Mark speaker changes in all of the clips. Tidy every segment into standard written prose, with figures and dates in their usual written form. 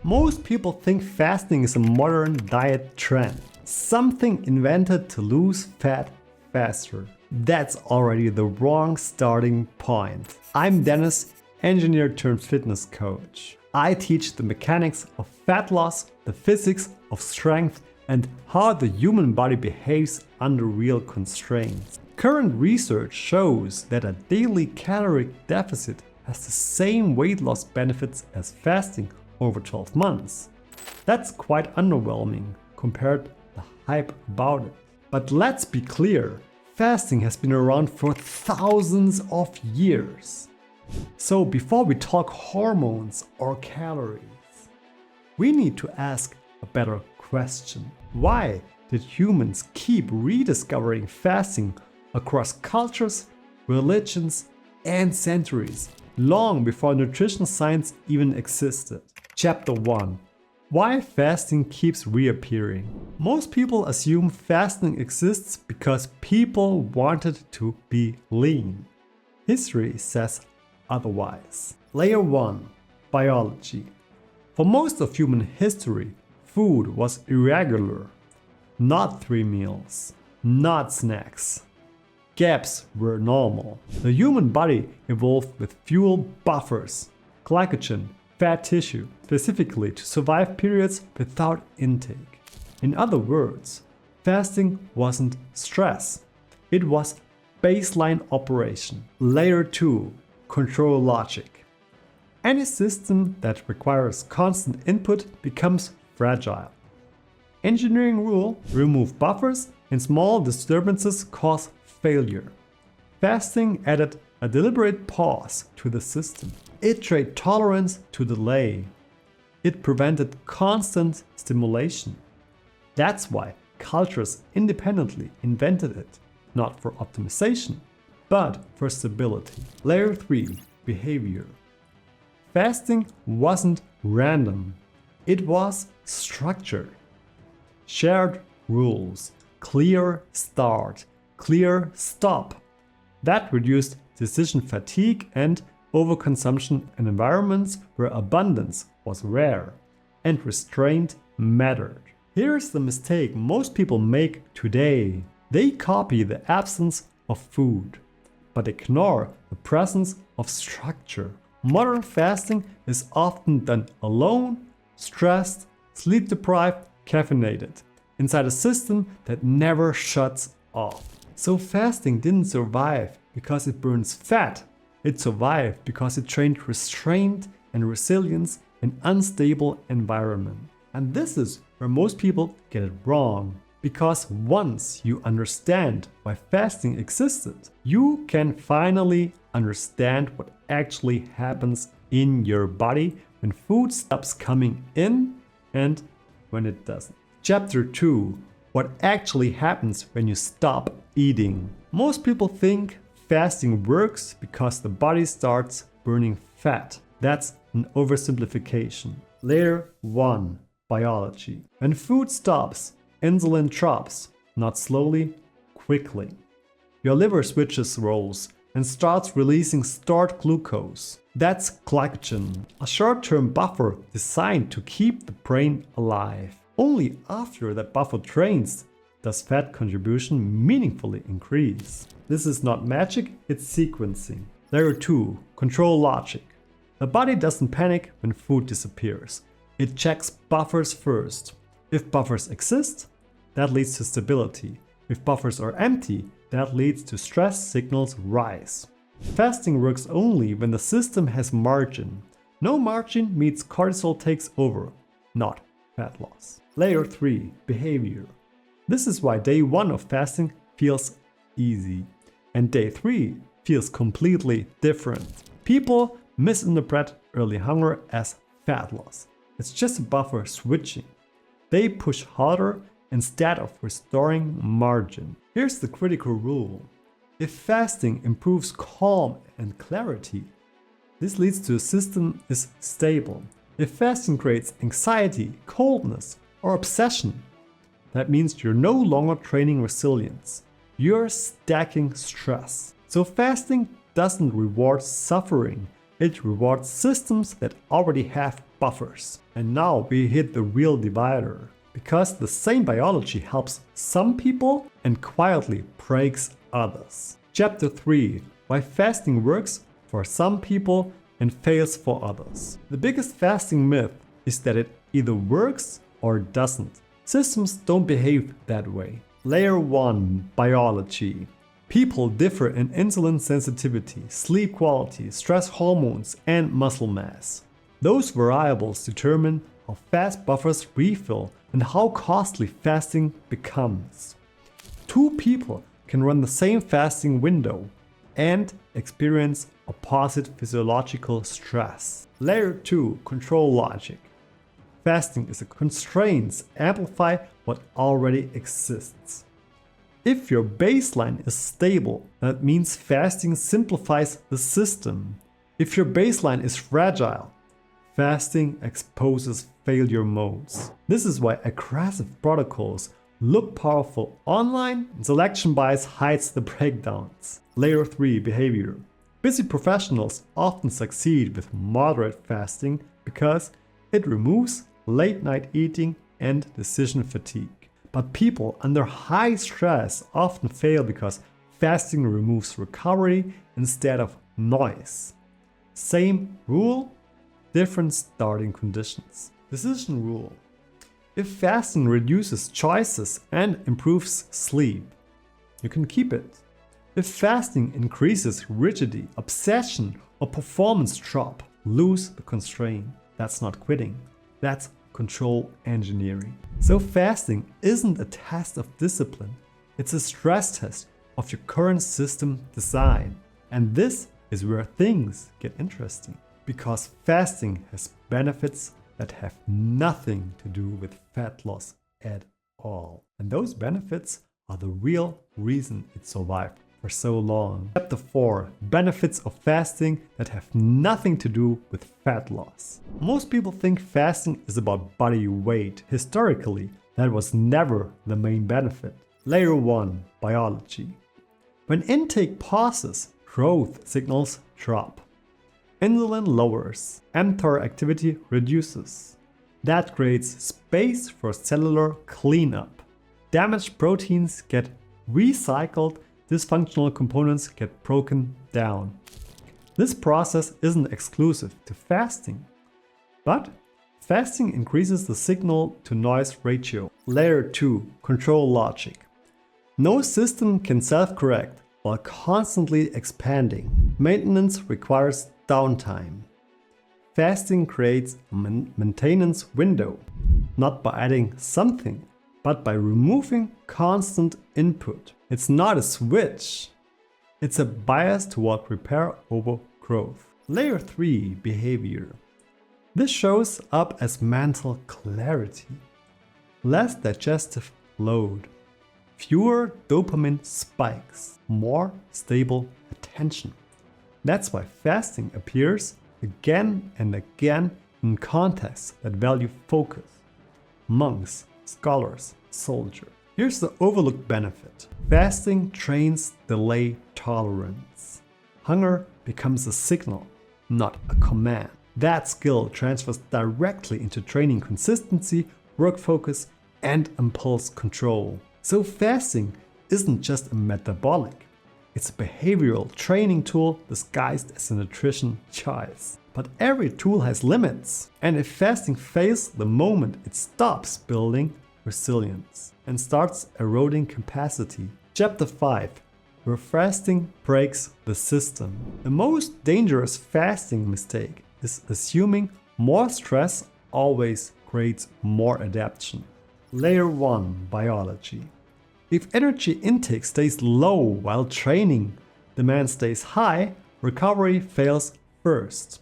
Speaker 1: Most people think fasting is a modern diet trend, something invented to lose fat faster. That's already the wrong starting point. I'm Dennis, engineer turned fitness coach. I teach the mechanics of fat loss, the physics of strength, and how the human body behaves under real constraints. Current research shows that a daily caloric deficit has the same weight loss benefits as fasting over 12 months. That's quite underwhelming compared to the hype about it. But let's be clear, fasting has been around for thousands of years. So before we talk hormones or calories, we need to ask a better question. Why did humans keep rediscovering fasting across cultures, religions, and centuries, long before nutrition science even existed? Chapter 1. Why fasting keeps reappearing. Most people assume fasting exists because people wanted to be lean. History says otherwise. Layer 1. Biology. For most of human history, food was irregular. Not 3 meals, not snacks. Gaps were normal. The human body evolved with fuel buffers, glycogen, fat tissue, specifically to survive periods without intake. In other words, fasting wasn't stress. It was baseline operation. Layer 2. Control logic. Any system that requires constant input becomes fragile. Engineering rule: remove buffers and small disturbances cause failure. Fasting added a deliberate pause to the system. It trained tolerance to delay. It prevented constant stimulation. That's why cultures independently invented it, not for optimization, but for stability. Layer 3. Behavior. Fasting wasn't random. It was structured. Shared rules, clear start, clear stop. That reduced decision fatigue and overconsumption in environments where abundance was rare and restraint mattered. Here's the mistake most people make today. They copy the absence of food, but ignore the presence of structure. Modern fasting is often done alone, stressed, sleep deprived, caffeinated, inside a system that never shuts off. So fasting didn't survive because it burns fat. It survived because it trained restraint and resilience in unstable environment. And this is where most people get it wrong. Because once you understand why fasting existed, you can finally understand what actually happens in your body when food stops coming in and when it doesn't. Chapter 2. What actually happens when you stop eating. Most people think fasting works because the body starts burning fat. That's an oversimplification. Layer 1. Biology. When food stops, insulin drops, not slowly, quickly. Your liver switches roles and starts releasing stored glucose. That's glycogen, a short-term buffer designed to keep the brain alive. Only after that buffer drains does fat contribution meaningfully increase. This is not magic, it's sequencing. Layer 2. Control logic. The body doesn't panic when food disappears. It checks buffers first. If buffers exist, that leads to stability. If buffers are empty, that leads to stress signals rise. Fasting works only when the system has margin. No margin means cortisol takes over, not fat loss. Layer 3. Behavior. This is why day 1 of fasting feels easy and day 3 feels completely different. People misinterpret early hunger as fat loss. It's just a buffer switching. They push harder instead of restoring margin. Here's the critical rule. If fasting improves calm and clarity, this leads to a system is stable. If fasting creates anxiety, coldness, or obsession, that means you're no longer training resilience. You're stacking stress. So fasting doesn't reward suffering. It rewards systems that already have buffers. And now we hit the real divider. Because the same biology helps some people and quietly breaks others. Chapter 3. Why fasting works for some people and fails for others. The biggest fasting myth is that it either works or doesn't. Systems don't behave that way. Layer 1. Biology. People differ in insulin sensitivity, sleep quality, stress hormones, and muscle mass. Those variables determine how fast buffers refill and how costly fasting becomes. Two people can run the same fasting window and experience opposite physiological stress. Layer 2. Control logic. Fasting is a constraints amplify what already exists. If your baseline is stable, that means fasting simplifies the system. If your baseline is fragile, fasting exposes failure modes. This is why aggressive protocols look powerful online and selection bias hides the breakdowns. Layer 3. Behavior. Busy professionals often succeed with moderate fasting because it removes late night eating and decision fatigue. But people under high stress often fail because fasting removes recovery instead of noise. Same rule, different starting conditions. Decision rule. If fasting reduces choices and improves sleep, you can keep it. If fasting increases rigidity, obsession, or performance drop, lose the constraint. That's not quitting. That's control engineering. So fasting isn't a test of discipline. It's a stress test of your current system design. And this is where things get interesting. Because fasting has benefits that have nothing to do with fat loss at all. And those benefits are the real reason it survived for so long. Chapter 4. Benefits of fasting that have nothing to do with fat loss. Most people think fasting is about body weight. Historically, that was never the main benefit. Layer 1. Biology. When intake pauses, growth signals drop. Insulin lowers, mTOR activity reduces. That creates space for cellular cleanup. Damaged proteins get recycled, dysfunctional components get broken down. This process isn't exclusive to fasting, but fasting increases the signal to noise ratio. Layer 2. Control logic. No system can self-correct while constantly expanding. Maintenance requires downtime. Fasting creates a maintenance window, not by adding something, but by removing constant input. It's not a switch. It's a bias toward repair over growth. Layer 3. Behavior. This shows up as mental clarity, less digestive load, fewer dopamine spikes, more stable attention. That's why fasting appears again and again in contexts that value focus. Monks, scholars, soldiers. Here's the overlooked benefit. Fasting trains delay tolerance. Hunger becomes a signal, not a command. That skill transfers directly into training consistency, work focus, and impulse control. So fasting isn't just a metabolic. It's a behavioral training tool disguised as a nutrition choice. But every tool has limits. And if fasting fails the moment it stops building resilience and starts eroding capacity. Chapter 5. Where fasting breaks the system. The most dangerous fasting mistake is assuming more stress always creates more adaptation. Layer 1. Biology. If energy intake stays low while training demand stays high, recovery fails first.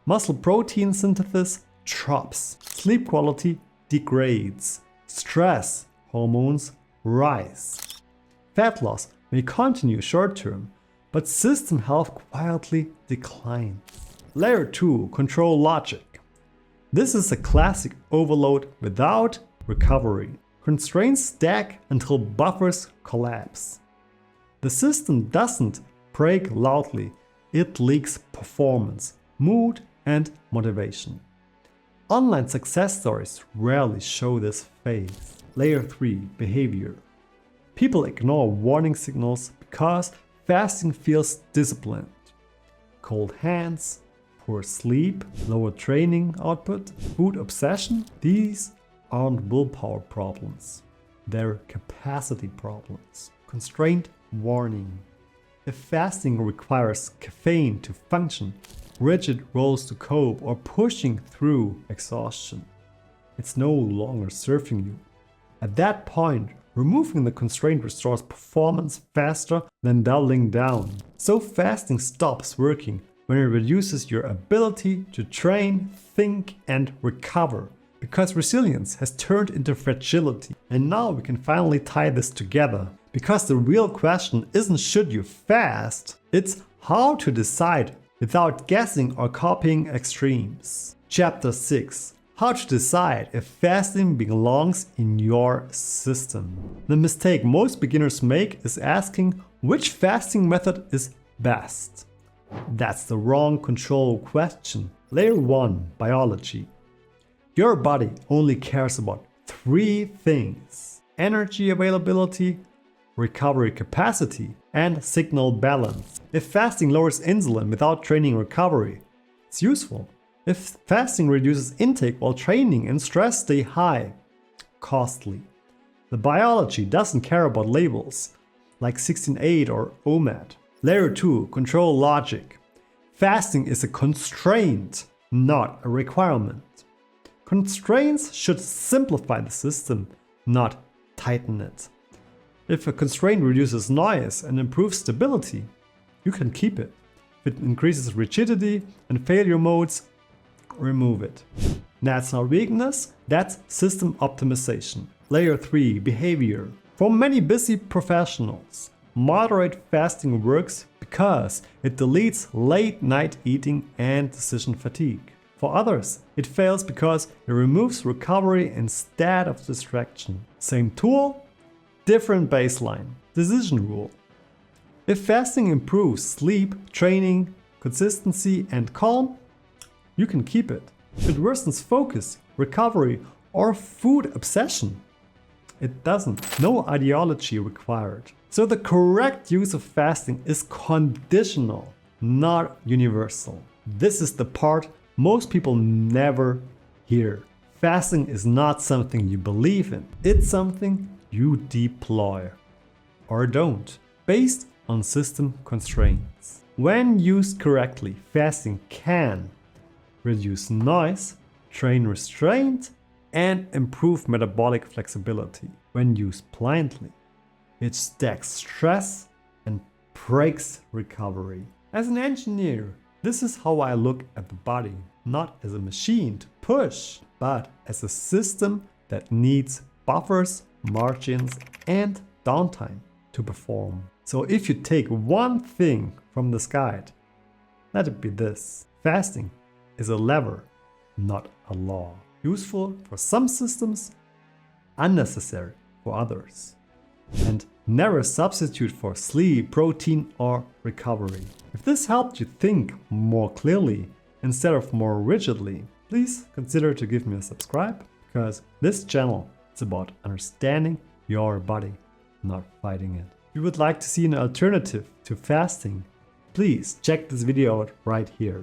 Speaker 1: Muscle protein synthesis drops. Sleep quality degrades. Stress hormones rise. Fat loss may continue short term, but system health quietly declines. Layer 2. Control logic. This is a classic overload without recovery. Constraints stack until buffers collapse. The system doesn't break loudly, it leaks performance, mood, and motivation. online success stories rarely show this phase. Layer 3. Behavior. People ignore warning signals because fasting feels disciplined. Cold hands, poor sleep, lower training output, food obsession. These aren't willpower problems. They're capacity problems. Constraint warning. If fasting requires caffeine to function, rigid roles to cope, or pushing through exhaustion, it's no longer serving you. At that point, removing the constraint restores performance faster than doubling down. So fasting stops working when it reduces your ability to train, think, and recover. Because resilience has turned into fragility. And now we can finally tie this together. Because the real question isn't should you fast, it's how to decide without guessing or copying extremes. Chapter 6. How to decide if fasting belongs in your system. The mistake most beginners make is asking which fasting method is best. That's the wrong control question. Layer 1. Biology. Your body only cares about 3 things: energy availability, recovery capacity, and signal balance. If fasting lowers insulin without training recovery, it's useful. If fasting reduces intake while training and stress stay high, costly. The biology doesn't care about labels like 16-8 or OMAD. Layer 2. Control logic. Fasting is a constraint, not a requirement. Constraints should simplify the system, not tighten it. If a constraint reduces noise and improves stability, you can keep it. If it increases rigidity and failure modes, remove it. That's not weakness, that's system optimization. Layer 3. Behavior. For many busy professionals, moderate fasting works because it deletes late night eating and decision fatigue. For others, it fails because it removes recovery instead of distraction. Same tool, different baseline. Decision rule. If fasting improves sleep, training, consistency, and calm, you can keep it. If it worsens focus, recovery, or food obsession, it doesn't. No ideology required. So the correct use of fasting is conditional, not universal. This is the part most people never hear. Fasting is not something you believe in. It's something you deploy or don't, based on system constraints. When used correctly, fasting can reduce noise, train restraint, and improve metabolic flexibility. When used blindly, it stacks stress and breaks recovery. As an engineer, this is how I look at the body, not as a machine to push, but as a system that needs buffers, margins, and downtime to perform. So if you take one thing from this guide, let it be this: fasting is a lever, not a law. Useful for some systems, unnecessary for others. And never a substitute for sleep, protein, or recovery. If this helped you think more clearly instead of more rigidly, please consider to give me a subscribe, because this channel is about understanding your body, not fighting it. If you would like to see an alternative to fasting, please check this video out right here.